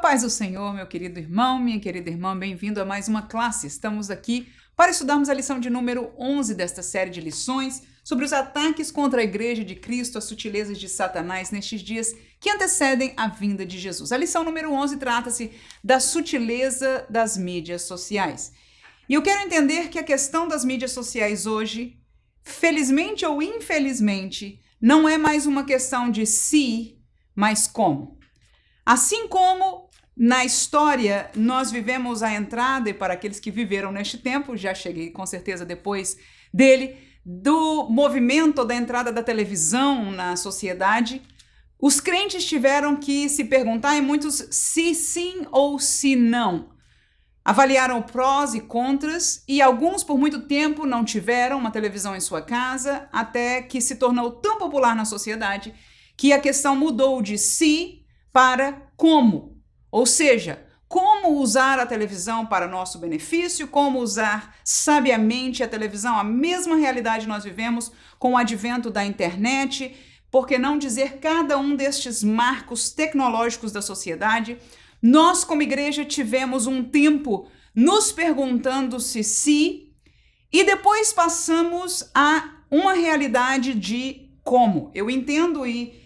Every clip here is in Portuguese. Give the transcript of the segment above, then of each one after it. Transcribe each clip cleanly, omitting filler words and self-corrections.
paz do Senhor, meu querido irmão, minha querida irmã, bem-vindo a mais uma classe. Estamos aqui para estudarmos a lição de número 11 desta série de lições sobre os ataques contra a Igreja de Cristo, as sutilezas de Satanás nestes dias que antecedem a vinda de Jesus. A lição número 11 trata-se da sutileza das mídias sociais. E eu quero entender que a questão das mídias sociais hoje, felizmente ou infelizmente, não é mais uma questão de se, mas como. Assim como na história nós vivemos a entrada, e para aqueles que viveram neste tempo, já cheguei com certeza depois dele, do movimento da entrada da televisão na sociedade, os crentes tiveram que se perguntar, e muitos se sim ou se não. Avaliaram prós e contras, e alguns por muito tempo não tiveram uma televisão em sua casa, até que se tornou tão popular na sociedade que a questão mudou de se para como. Ou seja, como usar a televisão para nosso benefício, como usar sabiamente a televisão. A mesma realidade nós vivemos com o advento da internet, por que não dizer cada um destes marcos tecnológicos da sociedade. Nós, como igreja, tivemos um tempo nos perguntando se, e depois passamos a uma realidade de como. Eu entendo e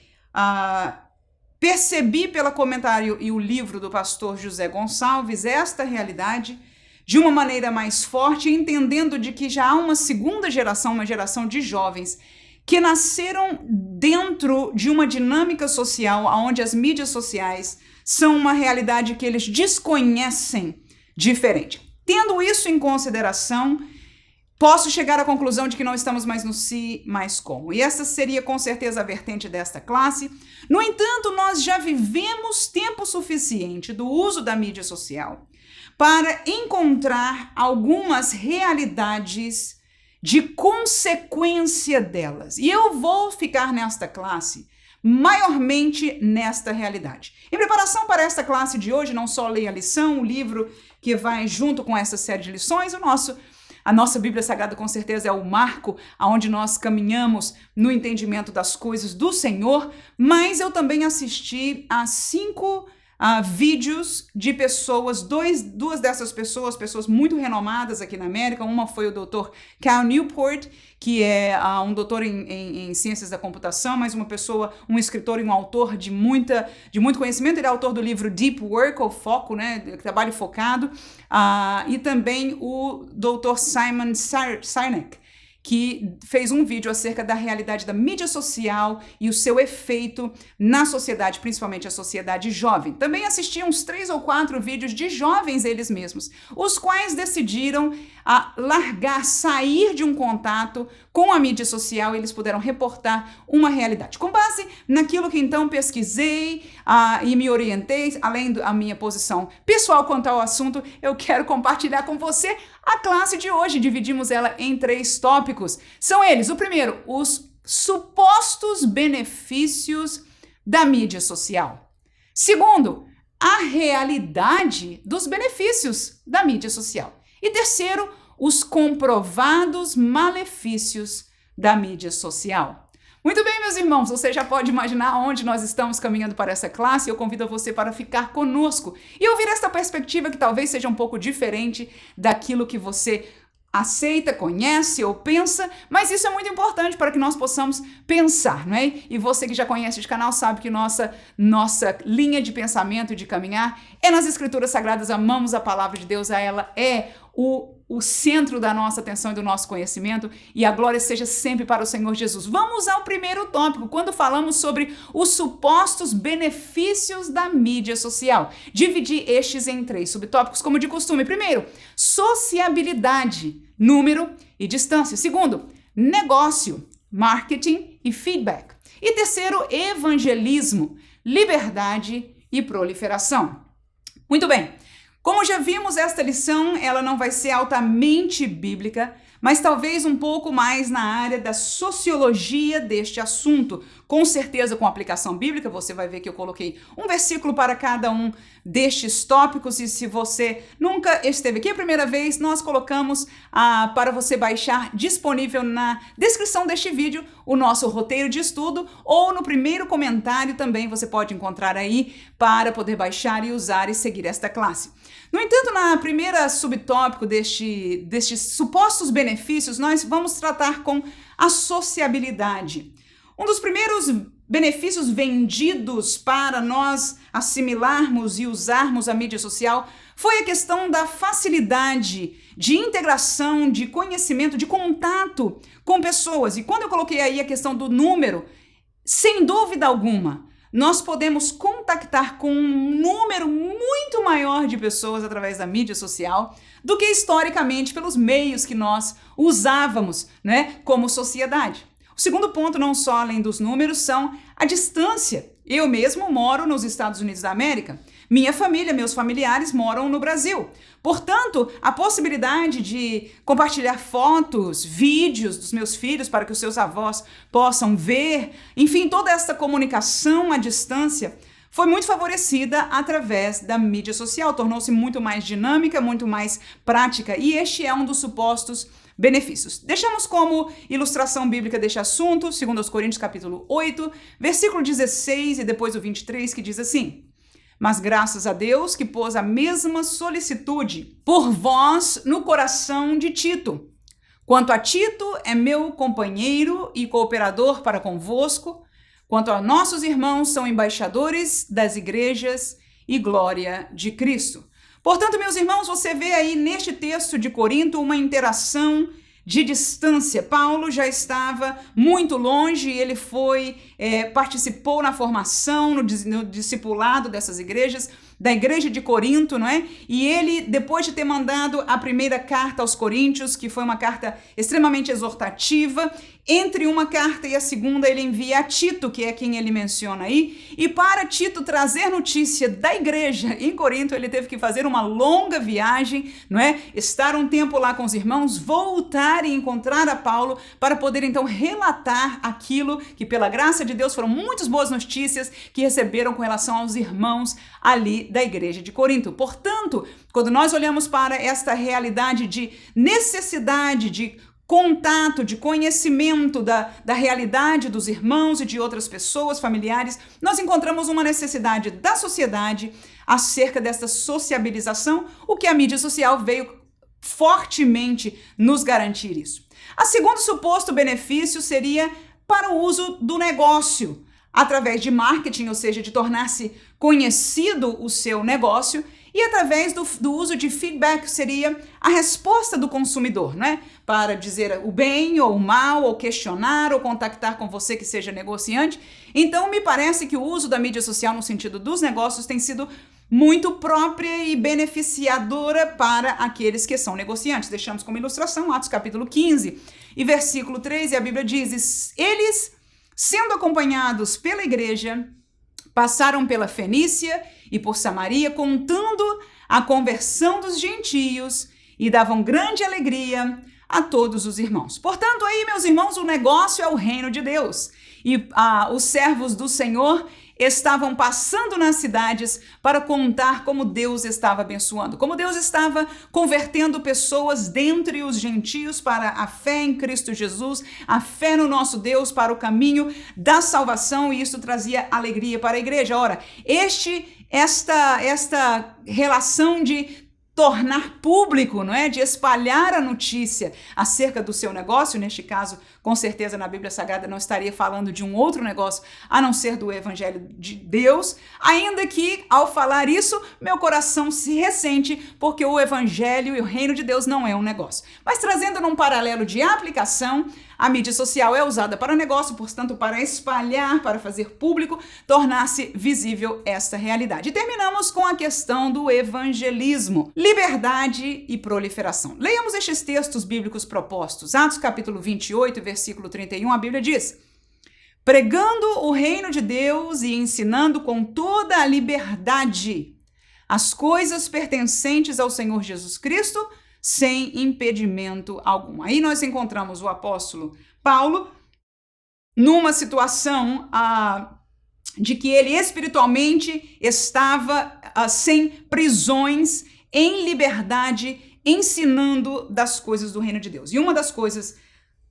percebi pelo comentário e o livro do pastor José Gonçalves esta realidade de uma maneira mais forte, entendendo de que já há uma segunda geração, uma geração de jovens que nasceram dentro de uma dinâmica social onde as mídias sociais são uma realidade que eles desconhecem diferente. Tendo isso em consideração, posso chegar à conclusão de que não estamos mais no se, mas como. E essa seria com certeza a vertente desta classe. No entanto, nós já vivemos tempo suficiente do uso da mídia social para encontrar algumas realidades de consequência delas. E eu vou ficar nesta classe maiormente nesta realidade. Em preparação para esta classe de hoje, não só leia a lição, o livro que vai junto com essa série de lições, a nossa Bíblia Sagrada com certeza é o marco aonde nós caminhamos no entendimento das coisas do Senhor, mas eu também assisti a 5 vídeos de pessoas, duas dessas pessoas muito renomadas aqui na América. Uma foi o Dr. Cal Newport, que é um doutor em ciências da computação, mas um escritor e um autor de muito conhecimento. Ele é autor do livro Deep Work, ou Foco, né, trabalho focado, e também o Dr. Simon Sinek, que fez um vídeo acerca da realidade da mídia social e o seu efeito na sociedade, principalmente a sociedade jovem. Também assisti uns 3 ou 4 vídeos de jovens eles mesmos, os quais decidiram sair de um contato com a mídia social, e eles puderam reportar uma realidade. Com base naquilo que então pesquisei e me orientei, além da minha posição pessoal quanto ao assunto, eu quero compartilhar com você a classe de hoje. Dividimos ela em 3 tópicos. São eles: o primeiro, os supostos benefícios da mídia social. Segundo, a realidade dos benefícios da mídia social. E terceiro, os comprovados malefícios da mídia social. Muito bem, meus irmãos, você já pode imaginar onde nós estamos caminhando para essa classe. Eu convido você para ficar conosco e ouvir esta perspectiva que talvez seja um pouco diferente daquilo que você aceita, conhece ou pensa, mas isso é muito importante para que nós possamos pensar, não é? E você que já conhece o canal sabe que nossa linha de pensamento e de caminhar é nas Escrituras Sagradas. Amamos a palavra de Deus, ela é o centro da nossa atenção e do nosso conhecimento, e a glória seja sempre para o Senhor Jesus. Vamos ao primeiro tópico, quando falamos sobre os supostos benefícios da mídia social. Dividi estes em 3 subtópicos, como de costume. Primeiro, sociabilidade, número e distância. Segundo, negócio, marketing e feedback. E terceiro, evangelismo, liberdade e proliferação. Muito bem. Como já vimos, esta lição ela não vai ser altamente bíblica, mas talvez um pouco mais na área da sociologia deste assunto. Com certeza com aplicação bíblica, você vai ver que eu coloquei um versículo para cada um destes tópicos, e se você nunca esteve aqui a primeira vez, nós colocamos para você baixar disponível na descrição deste vídeo o nosso roteiro de estudo, ou no primeiro comentário também você pode encontrar aí para poder baixar e usar e seguir esta classe. No entanto, na primeira subtópico destes supostos benefícios, nós vamos tratar com a sociabilidade. Um dos primeiros benefícios vendidos para nós assimilarmos e usarmos a mídia social foi a questão da facilidade de integração, de conhecimento, de contato com pessoas. E quando eu coloquei aí a questão do número, sem dúvida alguma, nós podemos contactar com um número muito maior de pessoas através da mídia social do que historicamente pelos meios que nós usávamos, né, como sociedade. O segundo ponto, não só além dos números, são a distância. Eu mesmo moro nos Estados Unidos da América. Minha família, meus familiares moram no Brasil. Portanto, a possibilidade de compartilhar fotos, vídeos dos meus filhos para que os seus avós possam ver, enfim, toda essa comunicação à distância foi muito favorecida através da mídia social. Tornou-se muito mais dinâmica, muito mais prática, e este é um dos supostos benefícios. Deixamos como ilustração bíblica deste assunto, 2 Coríntios capítulo 8, versículo 16 e depois o 23, que diz assim: mas graças a Deus que pôs a mesma solicitude por vós no coração de Tito. Quanto a Tito, é meu companheiro e cooperador para convosco. Quanto a nossos irmãos, são embaixadores das igrejas e glória de Cristo. Portanto, meus irmãos, você vê aí neste texto de Corinto uma interação de distância. Paulo já estava muito longe, ele participou na formação, no discipulado dessas igrejas, da igreja de Corinto, não é? E ele, depois de ter mandado a primeira carta aos Coríntios, que foi uma carta extremamente exortativa, entre uma carta e a segunda ele envia a Tito, que é quem ele menciona aí, e para Tito trazer notícia da igreja em Corinto, ele teve que fazer uma longa viagem, não é? Estar um tempo lá com os irmãos, voltar e encontrar a Paulo para poder então relatar aquilo que pela graça de Deus foram muitas boas notícias que receberam com relação aos irmãos ali da igreja de Corinto. Portanto, quando nós olhamos para esta realidade de necessidade de contato, de conhecimento da realidade dos irmãos e de outras pessoas, familiares, nós encontramos uma necessidade da sociedade acerca desta sociabilização, o que a mídia social veio fortemente nos garantir isso. A segundo suposto benefício seria para o uso do negócio, através de marketing, ou seja, de tornar-se conhecido o seu negócio, e através do uso de feedback, seria a resposta do consumidor, né? Para dizer o bem ou o mal, ou questionar, ou contactar com você que seja negociante. Então, me parece que o uso da mídia social no sentido dos negócios tem sido muito própria e beneficiadora para aqueles que são negociantes. Deixamos como ilustração Atos capítulo 15 e versículo 3, e a Bíblia diz: eles, sendo acompanhados pela igreja, passaram pela Fenícia e por Samaria, contando a conversão dos gentios, e davam grande alegria a todos os irmãos. Portanto, aí, meus irmãos, o negócio é o reino de Deus. E os servos do Senhor estavam passando nas cidades para contar como Deus estava abençoando, como Deus estava convertendo pessoas dentre os gentios para a fé em Cristo Jesus, a fé no nosso Deus, para o caminho da salvação, e isso trazia alegria para a igreja. Ora, esta relação de tornar público, não é? De espalhar a notícia acerca do seu negócio, neste caso, com certeza na Bíblia Sagrada não estaria falando de um outro negócio a não ser do Evangelho de Deus, ainda que ao falar isso, meu coração se ressente, porque o Evangelho e o reino de Deus não é um negócio. Mas trazendo num paralelo de aplicação, a mídia social é usada para negócio, portanto, para espalhar, para fazer público, tornar-se visível esta realidade. E terminamos com a questão do evangelismo, liberdade e proliferação. Leiamos estes textos bíblicos propostos. Atos capítulo 28, versículo 31, a Bíblia diz: pregando o reino de Deus e ensinando com toda a liberdade as coisas pertencentes ao Senhor Jesus Cristo, sem impedimento algum. Aí nós encontramos o apóstolo Paulo numa situação de que ele espiritualmente estava sem prisões, em liberdade, ensinando das coisas do reino de Deus. E uma das coisas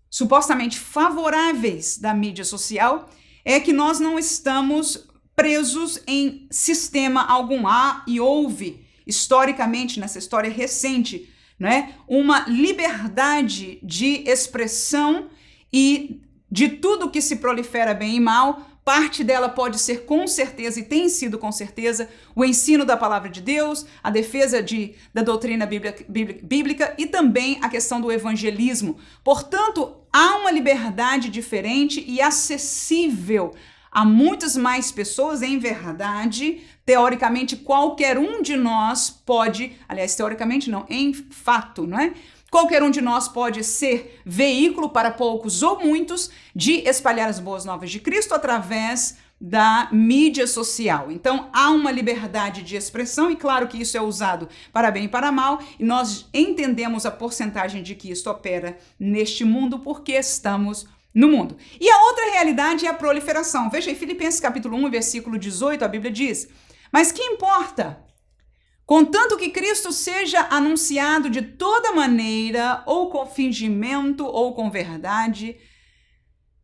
supostamente favoráveis da mídia social é que nós não estamos presos em sistema algum. Há e houve, historicamente, nessa história recente, né, uma liberdade de expressão e de tudo que se prolifera bem e mal. Parte dela pode ser com certeza, e tem sido com certeza, o ensino da palavra de Deus, a defesa da doutrina bíblica e também a questão do evangelismo. Portanto, há uma liberdade diferente e acessível a muitas mais pessoas. Em verdade, teoricamente, qualquer um de nós pode, aliás, teoricamente não, em fato, não é? Qualquer um de nós pode ser veículo para poucos ou muitos de espalhar as boas novas de Cristo através da mídia social. Então, há uma liberdade de expressão e claro que isso é usado para bem e para mal, e nós entendemos a porcentagem de que isso opera neste mundo porque estamos no mundo. E a outra realidade é a proliferação. Veja em Filipenses capítulo 1, versículo 18, a Bíblia diz: "Mas que importa? Contanto que Cristo seja anunciado de toda maneira, ou com fingimento, ou com verdade,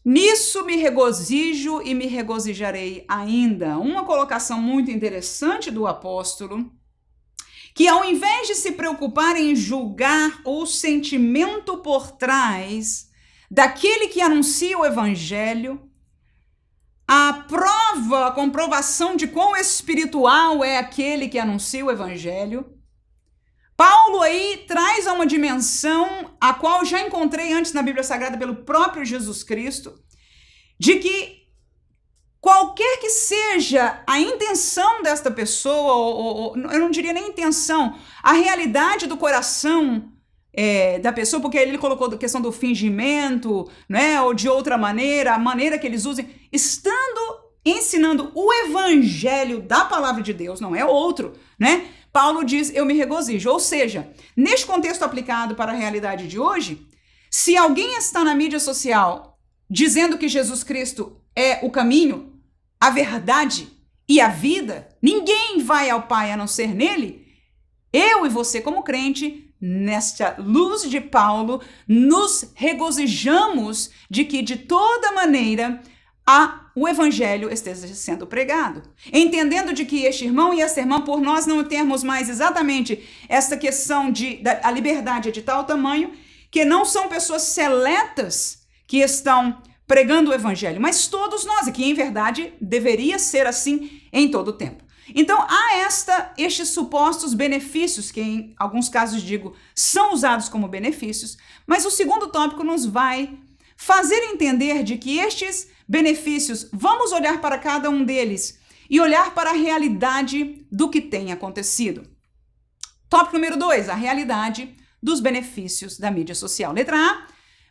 nisso me regozijo e me regozijarei ainda." Uma colocação muito interessante do apóstolo, que ao invés de se preocupar em julgar o sentimento por trás daquele que anuncia o evangelho, a comprovação de quão espiritual é aquele que anuncia o evangelho, Paulo aí traz a uma dimensão a qual já encontrei antes na Bíblia Sagrada pelo próprio Jesus Cristo, de que qualquer que seja a intenção desta pessoa, ou eu não diria nem intenção, a realidade do coração da pessoa, porque ele colocou a questão do fingimento, né, ou de outra maneira, a maneira que eles usem, ensinando o evangelho da palavra de Deus, não é outro, né? Paulo diz, eu me regozijo. Ou seja, neste contexto aplicado para a realidade de hoje, se alguém está na mídia social dizendo que Jesus Cristo é o caminho, a verdade e a vida, ninguém vai ao Pai a não ser nele, eu e você como crente, nesta luz de Paulo, nos regozijamos de que de toda maneira o evangelho esteja sendo pregado, entendendo de que este irmão e essa irmã, por nós não termos mais exatamente essa questão a liberdade é de tal tamanho, que não são pessoas seletas que estão pregando o evangelho, mas todos nós, e que em verdade deveria ser assim em todo o tempo. Então, há estes supostos benefícios, que em alguns casos digo, são usados como benefícios, mas o segundo tópico nos vai fazer entender de que estes benefícios, vamos olhar para cada um deles e olhar para a realidade do que tem acontecido. Tópico número 2, a realidade dos benefícios da mídia social. Letra A,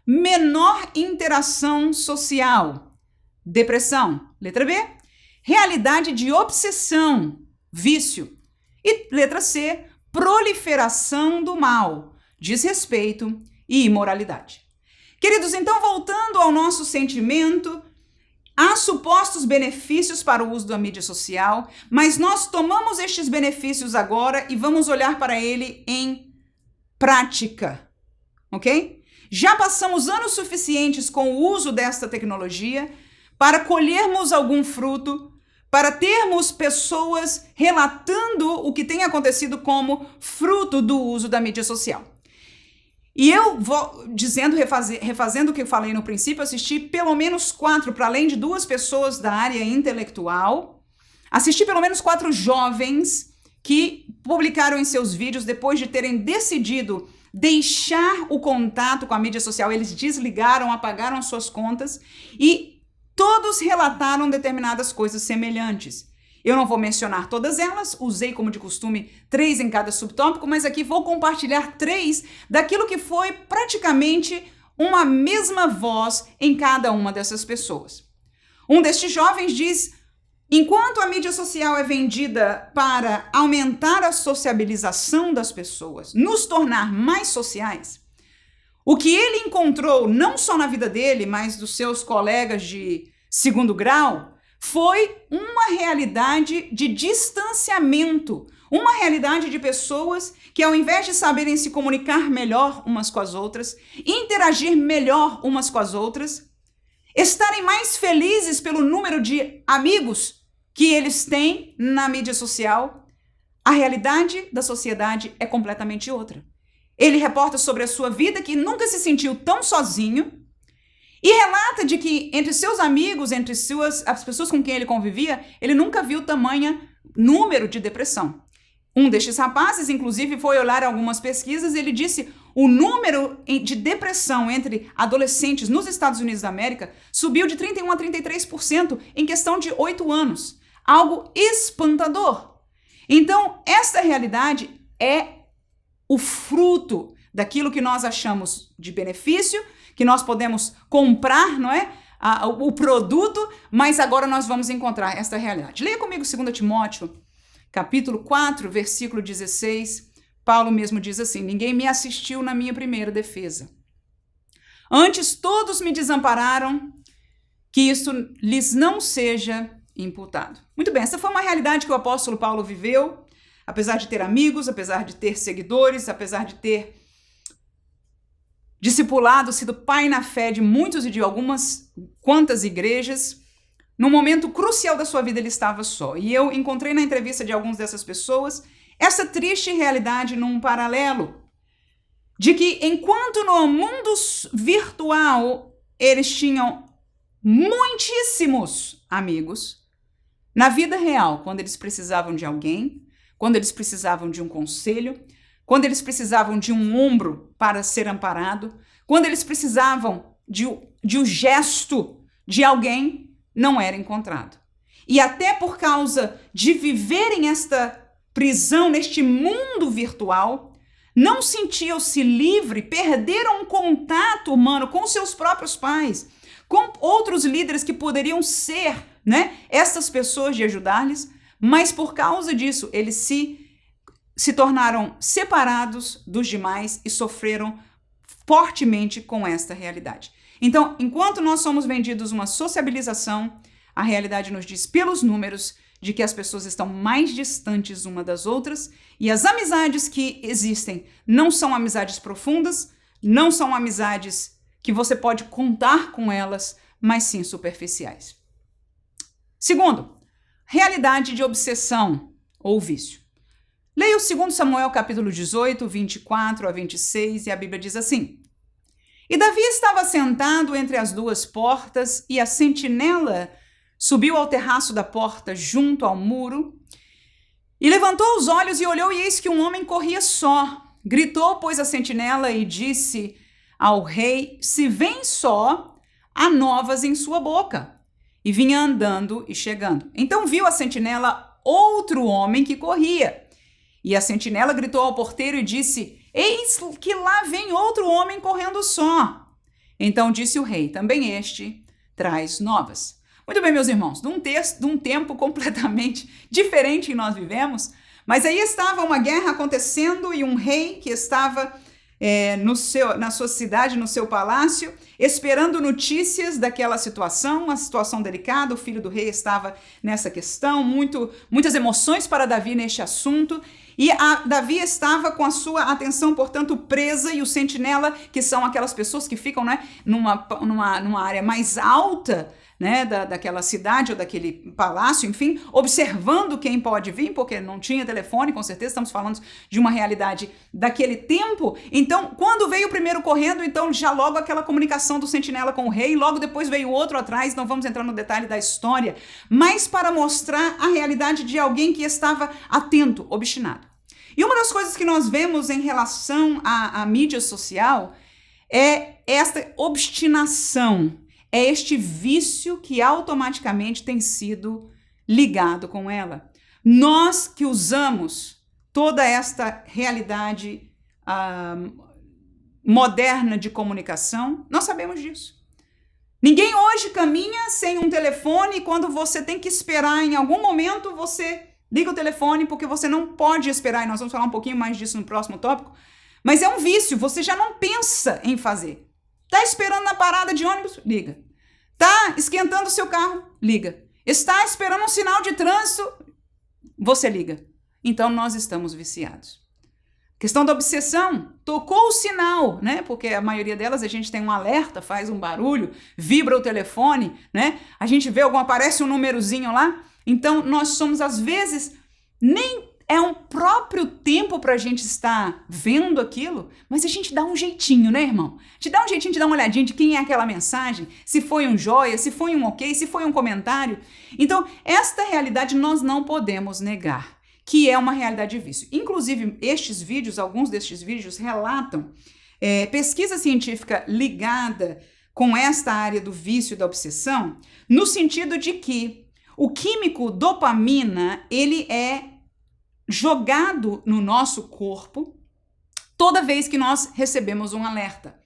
menor interação social, depressão. Letra B, realidade de obsessão, vício. E letra C, proliferação do mal, desrespeito e imoralidade. Queridos, então voltando ao nosso sentimento, há supostos benefícios para o uso da mídia social, mas nós tomamos estes benefícios agora e vamos olhar para ele em prática, ok? Já passamos anos suficientes com o uso desta tecnologia para colhermos algum fruto, para termos pessoas relatando o que tem acontecido como fruto do uso da mídia social. E eu vou refazendo o que eu falei no princípio, assisti pelo menos 4, para além de 2 pessoas da área intelectual, assisti pelo menos 4 jovens que publicaram em seus vídeos, depois de terem decidido deixar o contato com a mídia social, eles desligaram, apagaram suas contas e todos relataram determinadas coisas semelhantes. Eu não vou mencionar todas elas, usei como de costume 3 em cada subtópico, mas aqui vou compartilhar 3 daquilo que foi praticamente uma mesma voz em cada uma dessas pessoas. Um destes jovens diz, enquanto a mídia social é vendida para aumentar a sociabilização das pessoas, nos tornar mais sociais, o que ele encontrou não só na vida dele, mas dos seus colegas de segundo grau, foi uma realidade de distanciamento, uma realidade de pessoas que, ao invés de saberem se comunicar melhor umas com as outras, interagir melhor umas com as outras, estarem mais felizes pelo número de amigos que eles têm na mídia social, a realidade da sociedade é completamente outra. Ele reporta sobre a sua vida, que nunca se sentiu tão sozinho, e relata de que entre seus amigos, entre as pessoas com quem ele convivia, ele nunca viu tamanho número de depressão. Um destes rapazes, inclusive, foi olhar algumas pesquisas e ele disse o número de depressão entre adolescentes nos Estados Unidos da América subiu de 31% a 33% em questão de 8 anos. Algo espantador. Então, esta realidade é o fruto daquilo que nós achamos de benefício, que nós podemos comprar, não é? O produto, mas agora nós vamos encontrar esta realidade. Leia comigo 2 Timóteo, capítulo 4, versículo 16. Paulo mesmo diz assim: ninguém me assistiu na minha primeira defesa. Antes todos me desampararam, que isso lhes não seja imputado. Muito bem, essa foi uma realidade que o apóstolo Paulo viveu, apesar de ter amigos, apesar de ter seguidores, apesar de ter discipulado, sido pai na fé de muitos e de quantas igrejas. Num momento crucial da sua vida ele estava só. E eu encontrei na entrevista de algumas dessas pessoas essa triste realidade num paralelo de que enquanto no mundo virtual eles tinham muitíssimos amigos, na vida real, quando eles precisavam de alguém, quando eles precisavam de um conselho, quando eles precisavam de um ombro para ser amparado, quando eles precisavam de um gesto de alguém, não era encontrado. E até por causa de viverem esta prisão neste mundo virtual, não sentiam-se livres, perderam um contato humano com seus próprios pais, com outros líderes que poderiam ser, né, essas pessoas de ajudar-lhes, mas por causa disso eles se tornaram separados dos demais e sofreram fortemente com esta realidade. Então, enquanto nós somos vendidos uma sociabilização, a realidade nos diz pelos números de que as pessoas estão mais distantes uma das outras e as amizades que existem não são amizades profundas, não são amizades que você pode contar com elas, mas sim superficiais. Segundo, realidade de obsessão ou vício. Leia o 2 Samuel capítulo 18, 24 a 26, e a Bíblia diz assim: E Davi estava sentado entre as duas portas, e a sentinela subiu ao terraço da porta junto ao muro, e levantou os olhos e olhou, e eis que um homem corria só. Gritou, pois, a sentinela e disse ao rei: Se vem só, há novas em sua boca. E vinha andando e chegando. Então viu a sentinela outro homem que corria. E a sentinela gritou ao porteiro e disse: Eis que lá vem outro homem correndo só. Então disse o rei: Também este traz novas. Muito bem, meus irmãos, de um tempo completamente diferente que nós vivemos, mas aí estava uma guerra acontecendo e um rei que estava na sua cidade, no seu palácio, esperando notícias daquela situação, uma situação delicada. O filho do rei estava nessa questão, muitas emoções para Davi neste assunto, e Davi estava com a sua atenção, portanto, presa, e o sentinela, que são aquelas pessoas que ficam, né, numa área mais alta, né, daquela cidade ou daquele palácio, enfim, observando quem pode vir, porque não tinha telefone, com certeza estamos falando de uma realidade daquele tempo. Então, quando veio o primeiro correndo, então já logo aquela comunicação do sentinela com o rei, logo depois veio outro atrás, não vamos entrar no detalhe da história, mas para mostrar a realidade de alguém que estava atento, obstinado. E uma das coisas que nós vemos em relação à mídia social é esta obstinação, é este vício que automaticamente tem sido ligado com ela. Nós que usamos toda esta realidade moderna de comunicação, nós sabemos disso. Ninguém hoje caminha sem um telefone, e quando você tem que esperar em algum momento, você liga o telefone, porque você não pode esperar, e nós vamos falar um pouquinho mais disso no próximo tópico, mas é um vício, você já não pensa em fazer. Tá esperando na parada de ônibus? Liga. Tá esquentando o seu carro? Liga. Está esperando um sinal de trânsito, você liga. Então nós estamos viciados. Questão da obsessão, tocou o sinal, né? Porque a maioria delas a gente tem um alerta, faz um barulho, vibra o telefone, né? A gente vê aparece um númerozinho lá. Então nós somos, às vezes, nem é um próprio tempo para a gente estar vendo aquilo, mas a gente dá um jeitinho, né, irmão? A gente dá um jeitinho de dar uma olhadinha de quem é aquela mensagem, se foi um joia, se foi um ok, se foi um comentário. Então, esta realidade nós não podemos negar, que é uma realidade de vício. Inclusive, alguns destes vídeos relatam pesquisa científica ligada com esta área do vício e da obsessão, no sentido de que o químico dopamina, ele é jogado no nosso corpo toda vez que nós recebemos um alerta.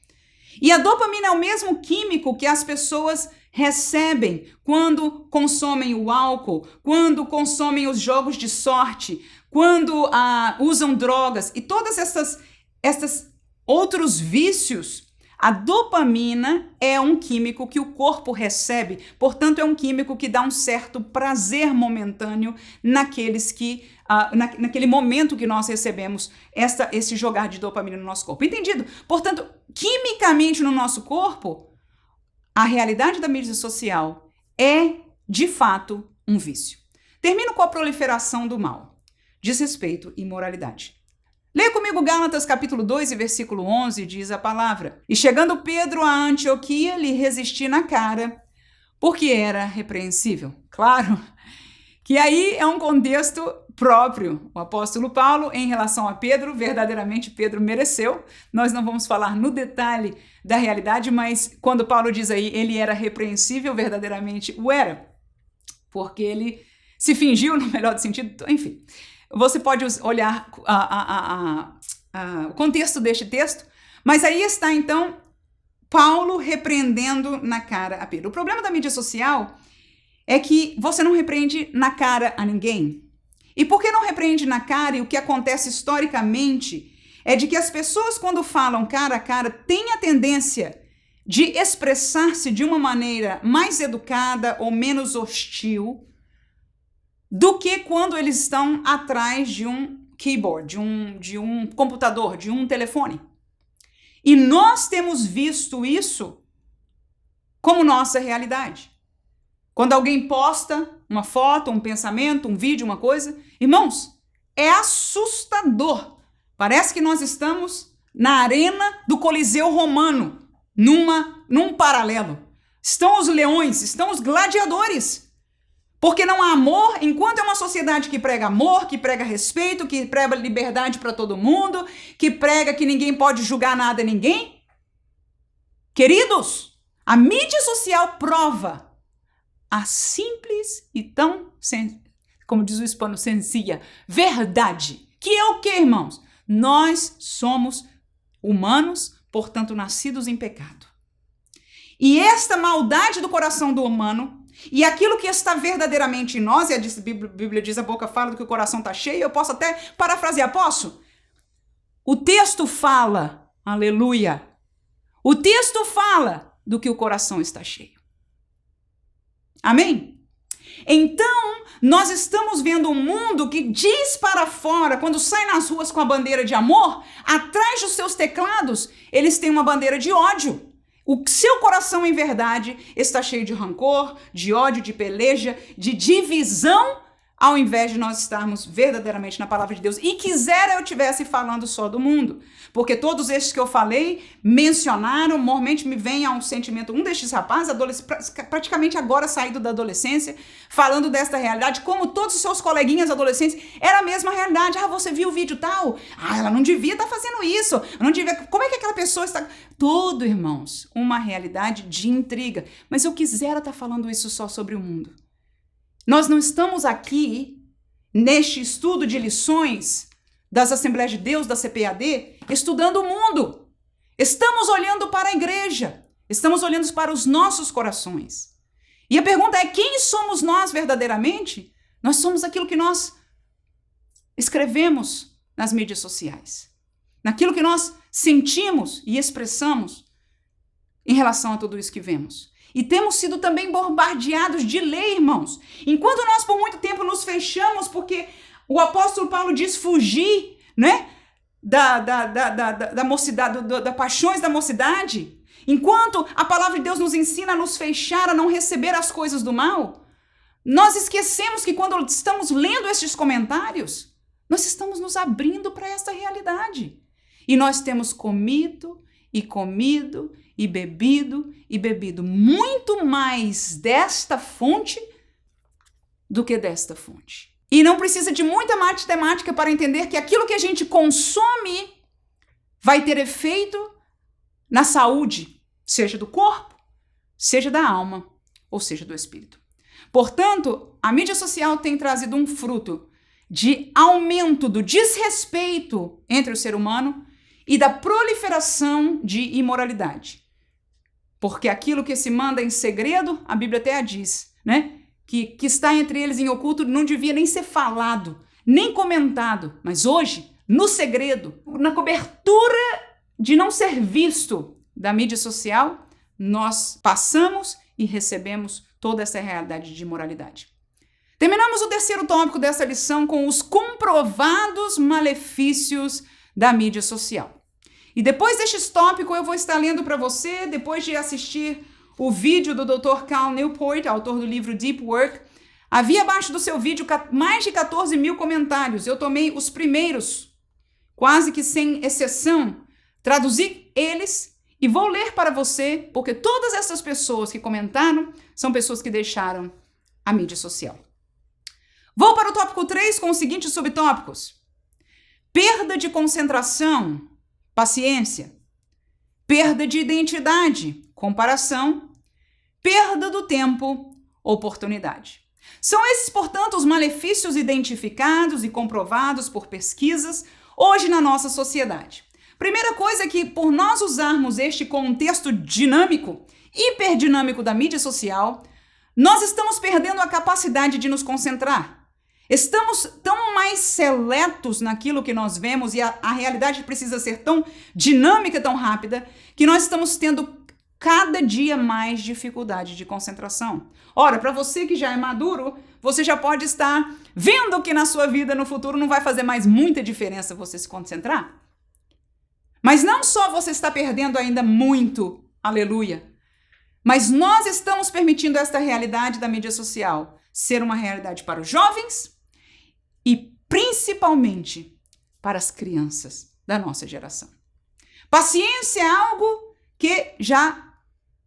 E a dopamina é o mesmo químico que as pessoas recebem quando consomem o álcool, quando consomem os jogos de sorte, quando usam drogas e todas essas outros vícios. A dopamina é um químico que o corpo recebe, portanto é um químico que dá um certo prazer momentâneo naquele momento que nós recebemos esse jogar de dopamina no nosso corpo. Entendido? Portanto, quimicamente no nosso corpo, a realidade da mídia social é, de fato, um vício. Termino com a proliferação do mal, desrespeito e imoralidade. Leia comigo Gálatas capítulo 2 e versículo 11, diz a palavra: E chegando Pedro a Antioquia, lhe resisti na cara, porque era repreensível. Claro que aí é um contexto próprio. O apóstolo Paulo, em relação a Pedro, verdadeiramente Pedro mereceu. Nós não vamos falar no detalhe da realidade, mas quando Paulo diz aí, ele era repreensível, verdadeiramente o era. Porque ele se fingiu, no melhor sentido, enfim. Você pode olhar o contexto deste texto, mas aí está, então, Paulo repreendendo na cara a Pedro. O problema da mídia social é que você não repreende na cara a ninguém. E por que não repreende na cara? E o que acontece historicamente é de que as pessoas, quando falam cara a cara, têm a tendência de expressar-se de uma maneira mais educada ou menos hostil do que quando eles estão atrás de um keyboard, de um computador, de um telefone. E nós temos visto isso como nossa realidade. Quando alguém posta uma foto, um pensamento, um vídeo, uma coisa, irmãos, é assustador. Parece que nós estamos na arena do Coliseu Romano, num paralelo. Estão os leões, estão os gladiadores. Porque não há amor, enquanto é uma sociedade que prega amor, que prega respeito, que prega liberdade para todo mundo, que prega que ninguém pode julgar nada a ninguém. Queridos, a mídia social prova a simples e tão, como diz o hispano, sencilla, verdade. Que é o que, irmãos? Nós somos humanos, portanto, nascidos em pecado. E esta maldade do coração do humano e aquilo que está verdadeiramente em nós, e a Bíblia diz, a boca fala do que o coração está cheio, eu posso até parafrasear, posso? O texto fala, aleluia, o texto fala do que o coração está cheio. Amém? Então, nós estamos vendo um mundo que diz para fora, quando sai nas ruas com a bandeira de amor, atrás dos seus teclados, eles têm uma bandeira de ódio. O seu coração, em verdade, está cheio de rancor, de ódio, de peleja, de divisão, ao invés de nós estarmos verdadeiramente na palavra de Deus. E quisera eu estivesse falando só do mundo, porque todos estes que eu falei, mencionaram, normalmente me vem a um sentimento, um destes rapazes, praticamente agora saído da adolescência, falando desta realidade, como todos os seus coleguinhas adolescentes, era a mesma realidade. Ah, você viu o vídeo tal? Ah, ela não devia estar fazendo isso, não devia... Como é que aquela pessoa está... Tudo, irmãos, uma realidade de intriga. Mas eu quisera estar falando isso só sobre o mundo. Nós não estamos aqui, neste estudo de lições das Assembleias de Deus, da CPAD, estudando o mundo. Estamos olhando para a igreja. Estamos olhando para os nossos corações. E a pergunta é, quem somos nós verdadeiramente? Nós somos aquilo que nós escrevemos nas mídias sociais. Naquilo que nós sentimos e expressamos em relação a tudo isso que vemos. E temos sido também bombardeados de lei, irmãos. Enquanto nós por muito tempo nos fechamos, porque o apóstolo Paulo diz fugir, né? Da mocidade, da paixões da mocidade. Enquanto a palavra de Deus nos ensina a nos fechar, a não receber as coisas do mal, nós esquecemos que quando estamos lendo estes comentários, nós estamos nos abrindo para esta realidade. E nós temos comido e bebido muito mais desta fonte do que desta fonte. E não precisa de muita matemática para entender que aquilo que a gente consome vai ter efeito na saúde, seja do corpo, seja da alma, ou seja do espírito. Portanto, a mídia social tem trazido um fruto de aumento do desrespeito entre o ser humano e da proliferação de imoralidade. Porque aquilo que se manda em segredo, a Bíblia até diz, né? Que está entre eles em oculto não devia nem ser falado, nem comentado. Mas hoje, no segredo, na cobertura de não ser visto da mídia social, nós passamos e recebemos toda essa realidade de imoralidade. Terminamos o terceiro tópico dessa lição com os comprovados malefícios da mídia social. E depois deste tópico eu vou estar lendo para você, depois de assistir o vídeo do Dr. Cal Newport, autor do livro Deep Work. Havia abaixo do seu vídeo mais de 14 mil comentários. Eu tomei os primeiros, quase que sem exceção, traduzi eles e vou ler para você, porque todas essas pessoas que comentaram são pessoas que deixaram a mídia social. Vou para o tópico 3 com os seguintes subtópicos: perda de concentração, paciência; perda de identidade, comparação; perda do tempo, oportunidade. São esses, portanto, os malefícios identificados e comprovados por pesquisas hoje na nossa sociedade. Primeira coisa é que, por nós usarmos este contexto dinâmico, hiperdinâmico da mídia social, nós estamos perdendo a capacidade de nos concentrar. Estamos tão mais seletos naquilo que nós vemos e a realidade precisa ser tão dinâmica, tão rápida, que nós estamos tendo cada dia mais dificuldade de concentração. Ora, para você que já é maduro, você já pode estar vendo que na sua vida no futuro não vai fazer mais muita diferença você se concentrar. Mas não só você está perdendo ainda muito, aleluia, mas nós estamos permitindo esta realidade da mídia social ser uma realidade para os jovens e principalmente para as crianças da nossa geração. Paciência é algo que já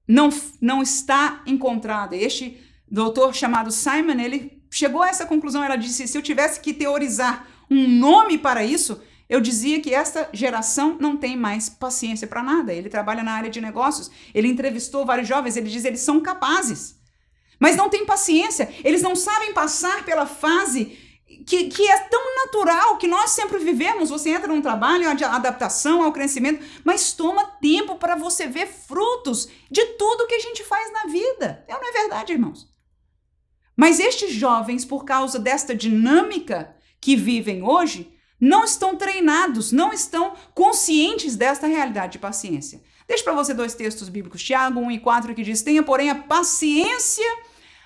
não está encontrado. Este doutor chamado Simon, ele chegou a essa conclusão. Ela disse: se eu tivesse que teorizar um nome para isso, eu dizia que esta geração não tem mais paciência para nada. Ele trabalha na área de negócios, ele entrevistou vários jovens, ele diz que eles são capazes, mas não têm paciência. Eles não sabem passar pela fase que é tão natural, que nós sempre vivemos. Você entra num trabalho, a adaptação ao crescimento, mas toma tempo para você ver frutos de tudo que a gente faz na vida. Não é verdade, irmãos? Mas estes jovens, por causa desta dinâmica que vivem hoje, não estão treinados, não estão conscientes desta realidade de paciência. Deixo para você 2 textos bíblicos, Tiago 1:4, que diz: tenha, porém, a paciência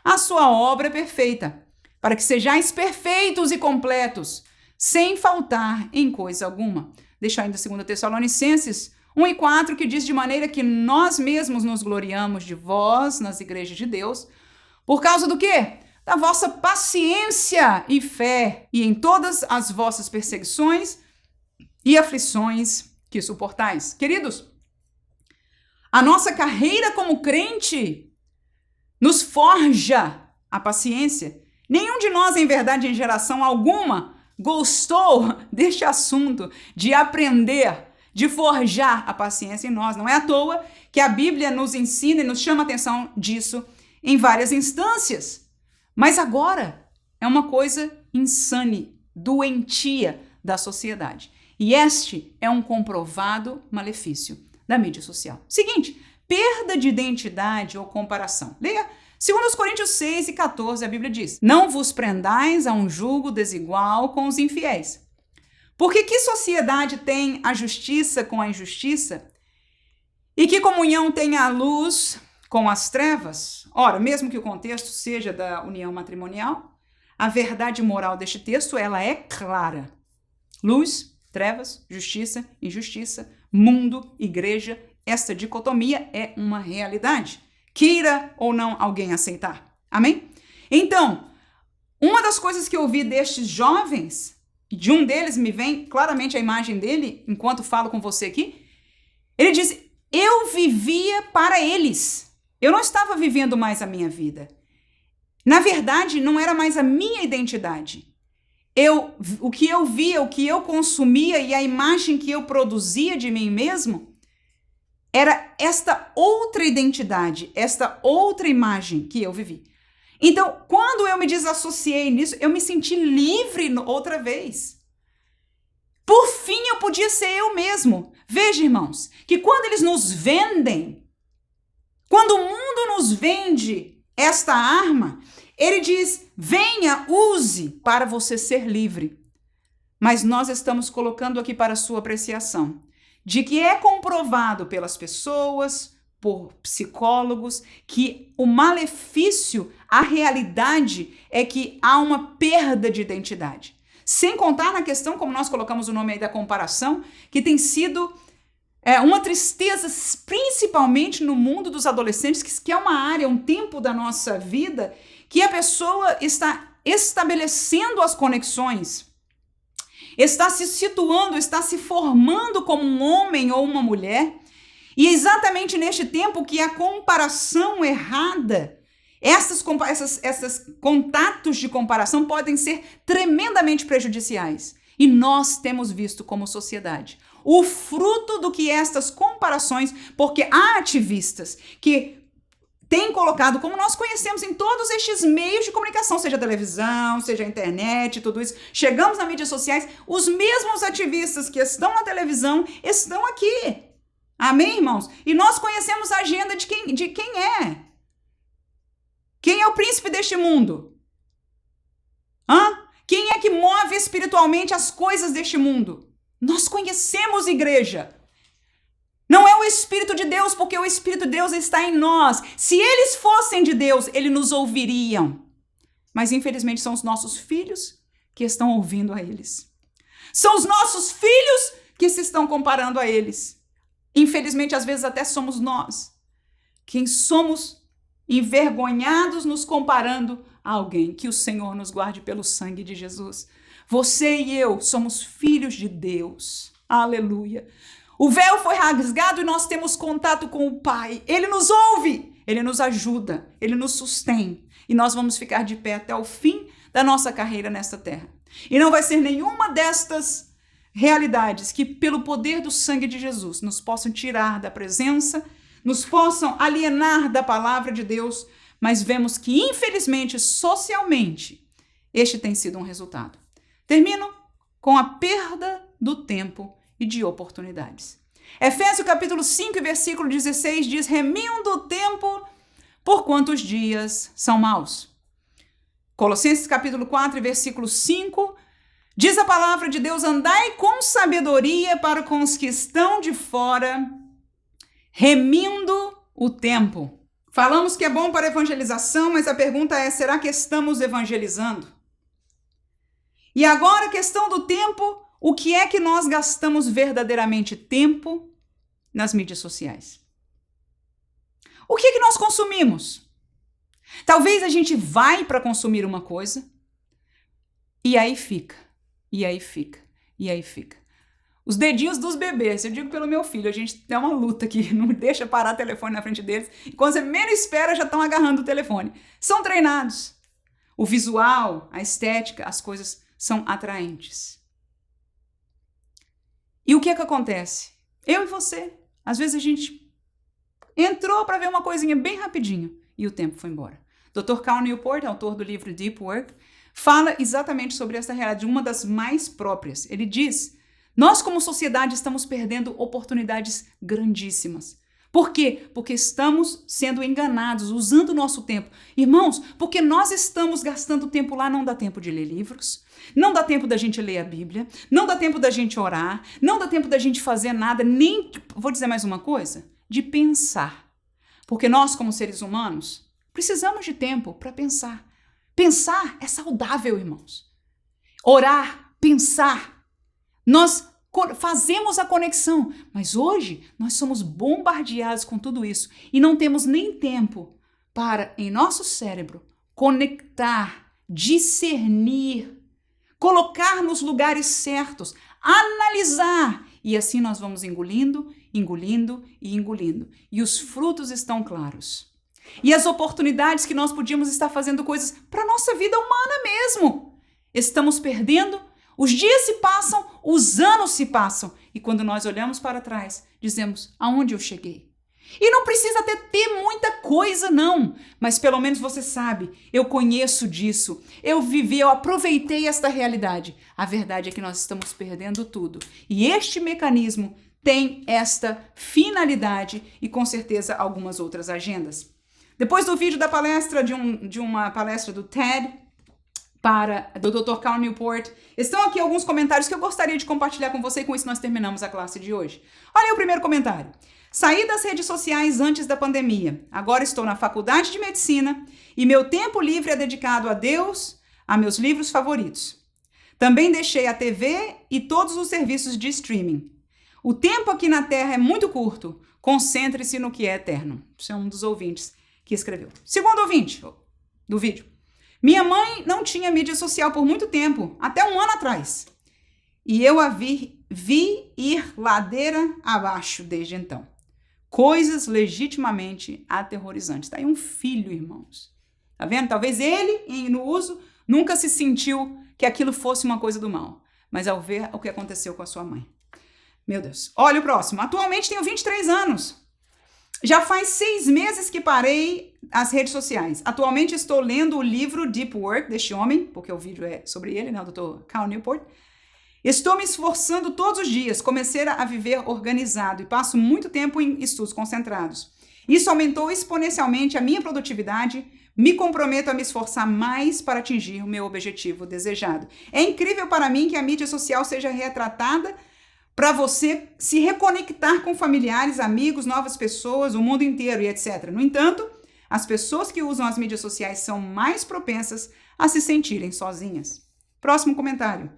a sua obra perfeita, para que sejais perfeitos e completos, sem faltar em coisa alguma. Deixa ainda 2 Tessalonicenses 1:4, que diz: de maneira que nós mesmos nos gloriamos de vós nas igrejas de Deus, por causa do quê? Da vossa paciência e fé, e em todas as vossas perseguições e aflições que suportais. Queridos, a nossa carreira como crente nos forja a paciência. Nenhum de nós, em verdade, em geração alguma, gostou deste assunto de aprender, de forjar a paciência em nós. Não é à toa que a Bíblia nos ensina e nos chama a atenção disso em várias instâncias. Mas agora é uma coisa insane, doentia da sociedade. E este é um comprovado malefício da mídia social. Seguinte, perda de identidade ou comparação. Leia 2 Coríntios 6:14, a Bíblia diz: não vos prendais a um jugo desigual com os infiéis. Porque que sociedade tem a justiça com a injustiça? E que comunhão tem a luz com as trevas? Ora, mesmo que o contexto seja da união matrimonial, a verdade moral deste texto, ela é clara. Luz, trevas, justiça, injustiça, mundo, igreja, esta dicotomia é uma realidade. Queira ou não alguém aceitar. Amém? Então, uma das coisas que eu vi destes jovens, e de um deles me vem claramente a imagem dele, enquanto falo com você aqui, ele diz, eu vivia para eles. Eu não estava vivendo mais a minha vida. Na verdade, não era mais a minha identidade. O que eu via, o que eu consumia e a imagem que eu produzia de mim mesmo era esta outra identidade, esta outra imagem que eu vivi. Então, quando eu me desassociei nisso, eu me senti livre outra vez. Por fim, eu podia ser eu mesmo. Veja, irmãos, que quando eles nos vendem, quando o mundo nos vende esta arma, ele diz, venha, use para você ser livre. Mas nós estamos colocando aqui para a sua apreciação, de que é comprovado pelas pessoas, por psicólogos, que o malefício, a realidade é que há uma perda de identidade. Sem contar na questão, como nós colocamos o nome aí da comparação, que tem sido uma tristeza, principalmente no mundo dos adolescentes, que é uma área, um tempo da nossa vida, que a pessoa está estabelecendo as conexões, está se situando, está se formando como um homem ou uma mulher, e é exatamente neste tempo que a comparação errada, esses contatos de comparação podem ser tremendamente prejudiciais. E nós temos visto como sociedade o fruto do que estas comparações, porque há ativistas que têm colocado, como nós conhecemos em todos estes meios de comunicação, seja televisão, seja internet, tudo isso, chegamos nas mídias sociais, os mesmos ativistas que estão na televisão estão aqui. Amém, irmãos? E nós conhecemos a agenda de quem é. Quem é o príncipe deste mundo? Quem é que move espiritualmente as coisas deste mundo? Nós conhecemos, igreja. Não é o Espírito de Deus, porque o Espírito de Deus está em nós. Se eles fossem de Deus, eles nos ouviriam. Mas, infelizmente, são os nossos filhos que estão ouvindo a eles. São os nossos filhos que se estão comparando a eles. Infelizmente, às vezes até somos nós quem somos envergonhados nos comparando a alguém. Que o Senhor nos guarde pelo sangue de Jesus. Você e eu somos filhos de Deus. Aleluia. O véu foi rasgado e nós temos contato com o Pai. Ele nos ouve, Ele nos ajuda, Ele nos sustém. E nós vamos ficar de pé até o fim da nossa carreira nesta terra. E não vai ser nenhuma destas realidades que, pelo poder do sangue de Jesus, nos possam tirar da presença, nos possam alienar da palavra de Deus, mas vemos que, infelizmente, socialmente, este tem sido um resultado. Termino com a perda do tempo e de oportunidades. Efésios capítulo 5, versículo 16 diz, remindo o tempo, porquanto os dias são maus. Colossenses capítulo 4, versículo 5, diz a palavra de Deus, andai com sabedoria para com os que estão de fora, remindo o tempo. Falamos que é bom para evangelização, mas a pergunta é, será que estamos evangelizando? E agora a questão do tempo, o que é que nós gastamos verdadeiramente tempo nas mídias sociais? O que é que nós consumimos? Talvez a gente vai para consumir uma coisa e aí fica, e aí fica, e aí fica. Os dedinhos dos bebês, eu digo pelo meu filho, a gente tem uma luta aqui, não deixa parar o telefone na frente deles, e quando você menos espera já estão agarrando o telefone. São treinados. O visual, a estética, as coisas são atraentes. E o que é que acontece? Eu e você, às vezes a gente entrou para ver uma coisinha bem rapidinho e o tempo foi embora. Dr. Cal Newport, autor do livro Deep Work, fala exatamente sobre essa realidade, uma das mais próprias. Ele diz, nós como sociedade estamos perdendo oportunidades grandíssimas. Por quê? Porque estamos sendo enganados, usando o nosso tempo. Irmãos, porque nós estamos gastando tempo lá, não dá tempo de ler livros, não dá tempo da gente ler a Bíblia, não dá tempo da gente orar, não dá tempo da gente fazer nada, nem, vou dizer mais uma coisa, de pensar. Porque nós, como seres humanos, precisamos de tempo para pensar. Pensar é saudável, irmãos. Orar, pensar. Nós fazemos a conexão, mas hoje nós somos bombardeados com tudo isso e não temos nem tempo para, em nosso cérebro, conectar, discernir, colocar nos lugares certos, analisar. E assim nós vamos engolindo, engolindo e engolindo. E os frutos estão claros. E as oportunidades que nós podíamos estar fazendo coisas para a nossa vida humana mesmo. Estamos perdendo, os dias se passam, os anos se passam. E quando nós olhamos para trás, dizemos, aonde eu cheguei? E não precisa ter muita coisa, não. Mas pelo menos você sabe, eu conheço disso. Eu vivi, eu aproveitei esta realidade. A verdade é que nós estamos perdendo tudo. E este mecanismo tem esta finalidade e com certeza algumas outras agendas. Depois do vídeo da palestra, de uma palestra do TED, do Dr. Cal Newport, estão aqui alguns comentários que eu gostaria de compartilhar com você e com isso nós terminamos a classe de hoje. Olha aí o primeiro comentário. Saí das redes sociais antes da pandemia. Agora estou na faculdade de medicina e meu tempo livre é dedicado a Deus, a meus livros favoritos. Também deixei a TV e todos os serviços de streaming. O tempo aqui na Terra é muito curto. Concentre-se no que é eterno. Isso é um dos ouvintes que escreveu. Segundo ouvinte do vídeo. Minha mãe não tinha mídia social por muito tempo, até um ano atrás. E eu a vi ir ladeira abaixo desde então. Coisas legitimamente aterrorizantes. Tá aí um filho, irmãos. Tá vendo? Talvez ele, no uso, nunca se sentiu que aquilo fosse uma coisa do mal. Mas ao ver o que aconteceu com a sua mãe. Meu Deus. Olha o próximo. Atualmente tenho 23 anos. Já faz 6 meses que parei as redes sociais. Atualmente estou lendo o livro Deep Work deste homem, porque o vídeo é sobre ele, né, o Dr. Cal Newport. Estou me esforçando todos os dias, comecei a viver organizado e passo muito tempo em estudos concentrados. Isso aumentou exponencialmente a minha produtividade, me comprometo a me esforçar mais para atingir o meu objetivo desejado. É incrível para mim que a mídia social seja retratada para você se reconectar com familiares, amigos, novas pessoas, o mundo inteiro e etc. No entanto, as pessoas que usam as mídias sociais são mais propensas a se sentirem sozinhas. Próximo comentário.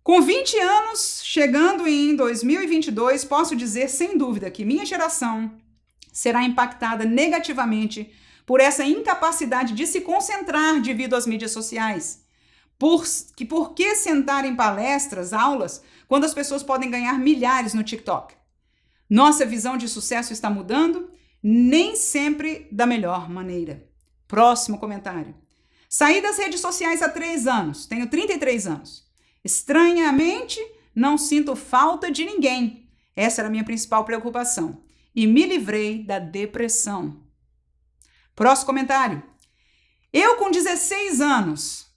Com 20 anos, chegando em 2022, posso dizer sem dúvida que minha geração será impactada negativamente por essa incapacidade de se concentrar devido às mídias sociais. Por que sentar em palestras, aulas, quando as pessoas podem ganhar milhares no TikTok? Nossa visão de sucesso está mudando, nem sempre da melhor maneira. Próximo comentário. Saí das redes sociais há 3 anos, tenho 33 anos. Estranhamente, não sinto falta de ninguém. Essa era a minha principal preocupação. E me livrei da depressão. Próximo comentário. Eu com 16 anos.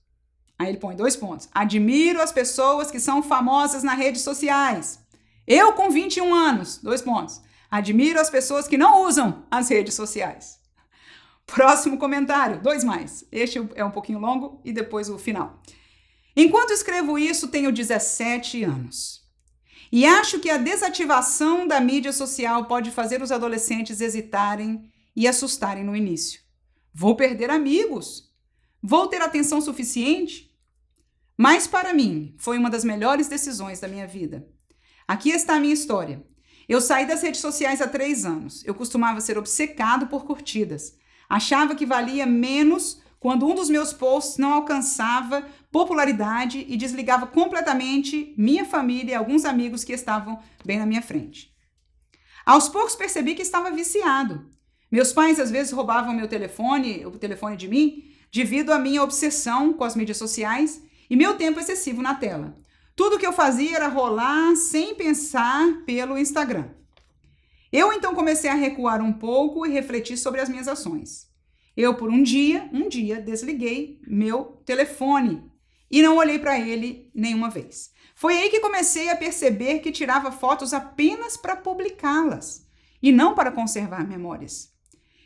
Aí ele põe 2 pontos. Admiro as pessoas que são famosas nas redes sociais. Eu com 21 anos. 2 pontos. Admiro as pessoas que não usam as redes sociais. Próximo comentário. 2 mais. Este é um pouquinho longo e depois o final. Enquanto escrevo isso, tenho 17 anos. E acho que a desativação da mídia social pode fazer os adolescentes hesitarem e assustarem no início. Vou perder amigos? Vou ter atenção suficiente? Mas para mim, foi uma das melhores decisões da minha vida. Aqui está a minha história. Eu saí das redes sociais há 3 anos. Eu costumava ser obcecado por curtidas. Achava que valia menos quando um dos meus posts não alcançava popularidade e desligava completamente minha família e alguns amigos que estavam bem na minha frente. Aos poucos percebi que estava viciado. Meus pais às vezes roubavam o telefone de mim, devido à minha obsessão com as mídias sociais e meu tempo excessivo na tela. Tudo que eu fazia era rolar sem pensar pelo Instagram. Eu então comecei a recuar um pouco e refletir sobre as minhas ações. Eu, por um dia, desliguei meu telefone e não olhei para ele nenhuma vez. Foi aí que comecei a perceber que tirava fotos apenas para publicá-las e não para conservar memórias.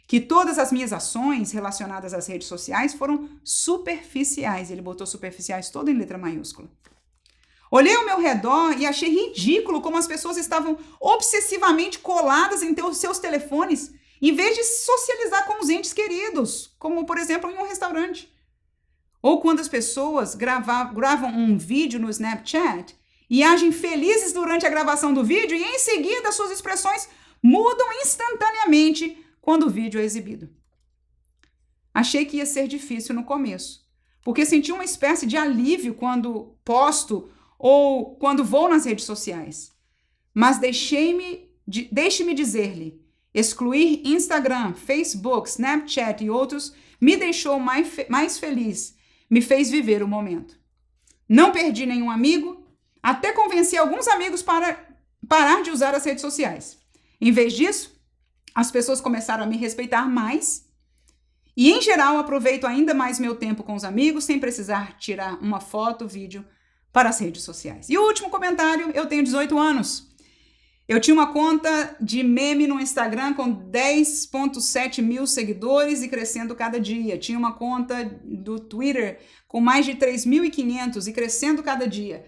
Que todas as minhas ações relacionadas às redes sociais foram superficiais. Ele botou superficiais todo em letra maiúscula. Olhei ao meu redor e achei ridículo como as pessoas estavam obsessivamente coladas em seus telefones em vez de socializar com os entes queridos, como, por exemplo, em um restaurante. Ou quando as pessoas gravam um vídeo no Snapchat e agem felizes durante a gravação do vídeo e, em seguida, suas expressões mudam instantaneamente quando o vídeo é exibido. Achei que ia ser difícil no começo, porque senti uma espécie de alívio quando posto ou quando vou nas redes sociais. Mas deixe-me dizer-lhe, excluir Instagram, Facebook, Snapchat e outros me deixou mais feliz, me fez viver o momento. Não perdi nenhum amigo, até convenci alguns amigos para parar de usar as redes sociais. Em vez disso, as pessoas começaram a me respeitar mais e, em geral, aproveito ainda mais meu tempo com os amigos sem precisar tirar uma foto, vídeo para as redes sociais. E o último comentário, eu tenho 18 anos. Eu tinha uma conta de meme no Instagram com 10,7 mil seguidores e crescendo cada dia. Tinha uma conta do Twitter com mais de 3.500 e crescendo cada dia.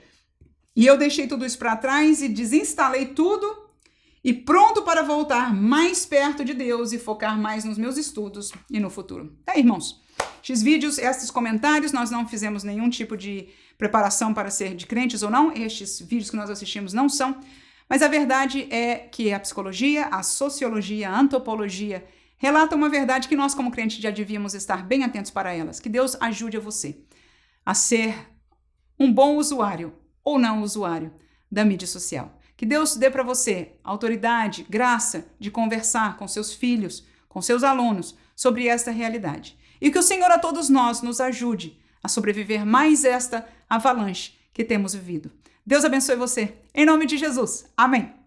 E eu deixei tudo isso para trás e desinstalei tudo e pronto para voltar mais perto de Deus e focar mais nos meus estudos e no futuro. Tá, irmãos? Esses vídeos, esses comentários, nós não fizemos nenhum tipo de preparação para ser de crentes ou não. Estes vídeos que nós assistimos não são. Mas a verdade é que a psicologia, a sociologia, a antropologia relatam uma verdade que nós, como crentes, já devíamos estar bem atentos para elas. Que Deus ajude a você a ser um bom usuário ou não usuário da mídia social. Que Deus dê para você autoridade, graça de conversar com seus filhos, com seus alunos sobre esta realidade. E que o Senhor a todos nós nos ajude a sobreviver mais esta avalanche que temos vivido. Deus abençoe você. Em nome de Jesus. Amém.